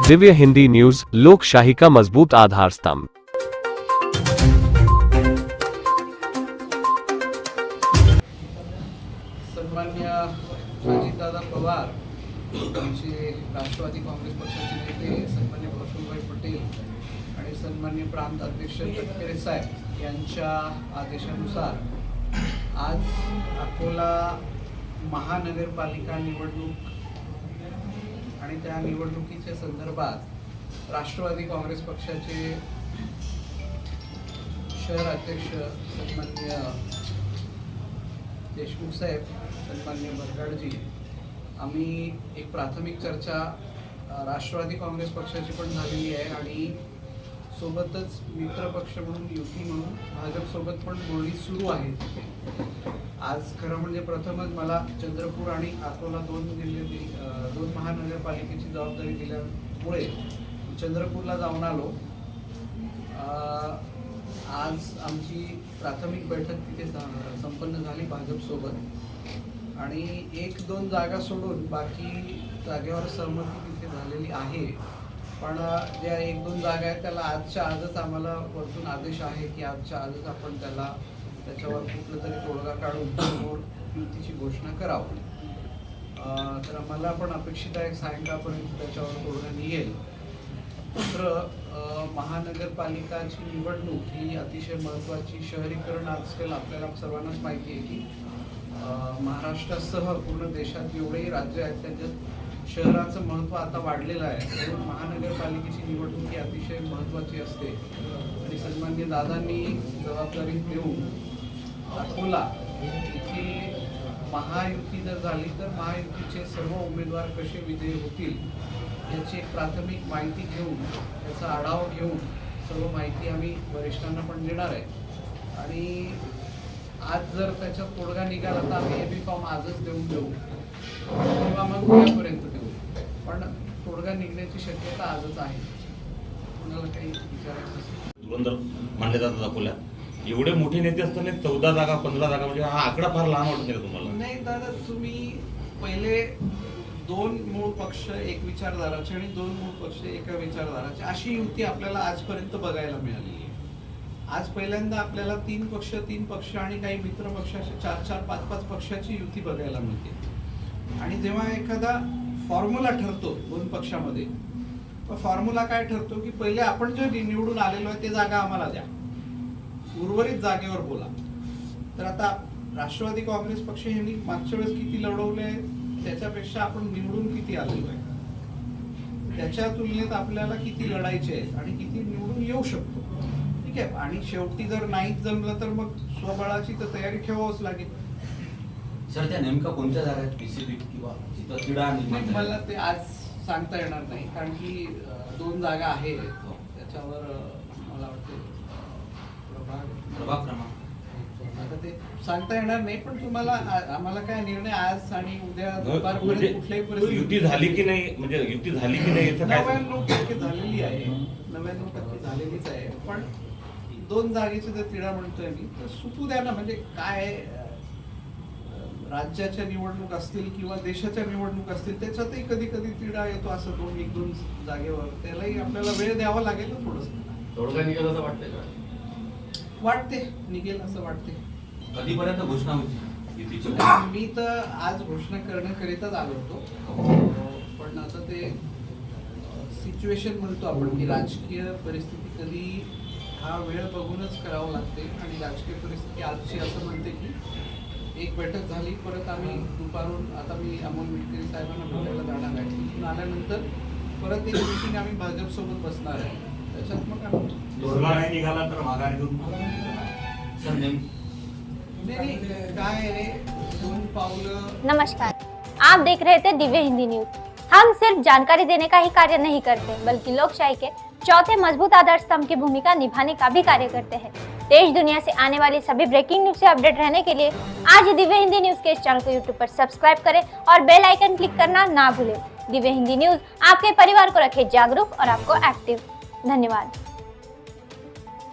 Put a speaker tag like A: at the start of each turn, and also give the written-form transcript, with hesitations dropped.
A: Divya Hindi news, लोकशाही का मजबूत आधार स्तंभ।
B: सन्मान्य अजितदादा पवार यांचे राष्ट्रवादी काँग्रेस पक्षाचे नेते सन्मान्य प्रफुल्लभाई पटेल आणि सन्मान्य प्रांत अध्यक्ष तटकरे साहेब यांच्या आदेशानुसार आज अकोला महानगरपालिका निवडणूक आणि त्या निवडणुकीच्या संदर्भात राष्ट्रवादी काँग्रेस पक्षाचे शहर अध्यक्ष सन्मान्य देशमुख साहेब, सन्मान्य बरगाडजी, आम्ही एक प्राथमिक चर्चा राष्ट्रवादी काँग्रेस पक्षाची पण झालेली आहे आणि सोबतच मित्रपक्ष म्हणून युती म्हणून भाजपसोबत पण बोलणी सुरू आहे तिथे। आज खरं म्हणजे प्रथमच मला चंद्रपूर आणि अकोला दोन महानगरपालिकेची जबाबदारी दिल्यामुळे चंद्रपूरला जाऊन आलो। आज आमची प्राथमिक बैठक तिथे संपन्न झाली भाजपसोबत आणि 1-2 जागा सोडून बाकी जागेवर सहमती तिथे झालेली आहे। पण ज्या 1-2 जागा आहेत त्याला आजच्या आजच आम्हाला वरतून आदेश आहे की आजच्या आजच आपण त्याच्यावर कुठलं तरी तोडगा काढून समोर युतीची घोषणा करावं। तर आम्हाला पण अपेक्षित आहे सायंकाळपर्यंत त्याच्यावर तोडगा निघेल। दुसरं, महानगरपालिकाची निवडणूक ही अतिशय महत्त्वाची, शहरीकरण आजकाल आपल्याला सर्वांनाच माहिती आहे की महाराष्ट्रासह पूर्ण देशात जेवढेही राज्य आहेत त्याच्यात शहराचं महत्त्व आता वाढलेलं आहे। म्हणून महानगरपालिकेची निवडणूक ही अतिशय महत्त्वाची असते आणि सन्मान्य दादांनी जबाबदारी देऊन अकोला इथे महायुती जर झाली तर महायुतीचे सर्व उमेदवार कसे विजयी होतील याची एक प्राथमिक माहिती घेऊन त्याचा आढावा घेऊन सर्व माहिती आम्ही वरिष्ठांना पण देणार आहे आणि आज जर त्याच्यात तोडगा निघाला तर आम्ही एबी फॉर्म आजच देऊन देऊ किंवा मग उद्यापर्यंत देऊ, पण तोडगा निघण्याची शक्यता आजच आहे। कोणाला काही विचारायचं असेल?
C: धुरंधर मानले जातात अकोल्यात एवढे मोठे नेते असताना 14 जागा 15 जागा म्हणजे हा आकडा फार लहान वाटत नाही तुम्हाला?
B: नाही दादा, तुम्ही पहिले 2 मूळ पक्ष एक विचारधाराचे आणि 2 मूळ पक्ष एका विचारधाराचे अशी युती आपल्याला आजपर्यंत बघायला मिळालेली आहे। आज पहिल्यांदा आपल्याला 3 पक्ष आणि काही मित्र पक्ष असे 4-4, 5-5 पक्षाची युती बघायला मिळते। आणि जेव्हा एखादा फॉर्म्युला ठरतो 2 पक्षामध्ये, तर फॉर्म्युला काय ठरतो की पहिले आपण जे निवडून आलेलो आहे ते जागा आम्हाला द्या, उर्वरित जागेवर बोला। तर आता राष्ट्रवादी काँग्रेस पक्ष यांनी मागच्या वेळेस किती लढवले त्याच्यापेक्षा आपण निवडून किती आलेलो आहे त्याच्या तुलनेत आपल्याला किती लढायचे आहेत आणि किती निवडून येऊ शकतो, ठीक आहे। आणि शेवटी जर नाहीच जमलं तर मग स्वबळाची तर तयारी ठेवावंच लागेल।
D: सर, त्या नेमका कोणत्या जागा आहेत पीसीबी किंवा जिथं तिढा निर्माण झाली?
B: मला ते आज सांगता येणार नाही कारण की 2 जागा आहेत त्याच्यावर मला वाटतं
D: प्रभाग क्रमांक
B: आता ते सांगता येणार नाही, पण तुम्हाला आम्हाला काय निर्णय आज आणि उद्या दुपारपर्यंत कुठल्याही परिस्थितीत
C: युती झाली की नाही, म्हणजे युती झाली की नाही याचं काय?
B: 99% झालेली आहे, 99% झालेलीच आहे। पण 2 जागेचे जर तिढा म्हणतोय मी तर सुटू द्या ना। म्हणजे काय राज्याच्या निवडणूक असतील किंवा देशाच्या निवडणूक असतील त्याच्यातही कधी कधी तिढा येतो असं 1-2 जागेवर, त्यालाही आपल्याला वेळ द्यावा लागेल ना थोडंसं।
D: तोडगा निघेल असं वाटतंय का?
B: वाटते निघेल असं वाटते।
D: कधीपर्यंत घोषणा होती युतीची?
B: मी तर आज घोषणा करण्याकरिताच आलो होतो, पण आता ते सिच्युएशन म्हणतो आपण की राजकीय परिस्थिती कधी हा वेळ बघूनच करावं लागते आणि राजकीय परिस्थिती आजची असं म्हणते की एक बैठक झाली, परत आम्ही दुपारून आता मी अमोल मिटकरी साहेबांना भेटायला जाणार आहे, तिथून आल्यानंतर परत एक मीटिंग आम्ही भाजपसोबत बसणार आहे, त्याच्यात मग आम्ही
C: तोडगा नाही निघाला तर माघारी घेऊन
D: सर
B: नाही काय 2 पावलं।
E: नमस्कार, आप देख रहे थे दिव्य हिंदी न्यूज। हम सिर्फ जानकारी देने का ही कार्य नहीं करते बल्कि लोकशाही के चौथे मजबूत आधार स्तंभ की भूमिका निभाने का भी कार्य करते हैं। देश दुनिया से आने वाली सभी ब्रेकिंग न्यूज से अपडेट रहने के लिए आज ही दिव्य हिंदी न्यूज के इस चैनल को यूट्यूब पर सब्सक्राइब करें और बेल आइकन क्लिक करना ना भूलें। दिव्य हिंदी न्यूज आपके परिवार को रखे जागरूक और आपको एक्टिव। धन्यवाद।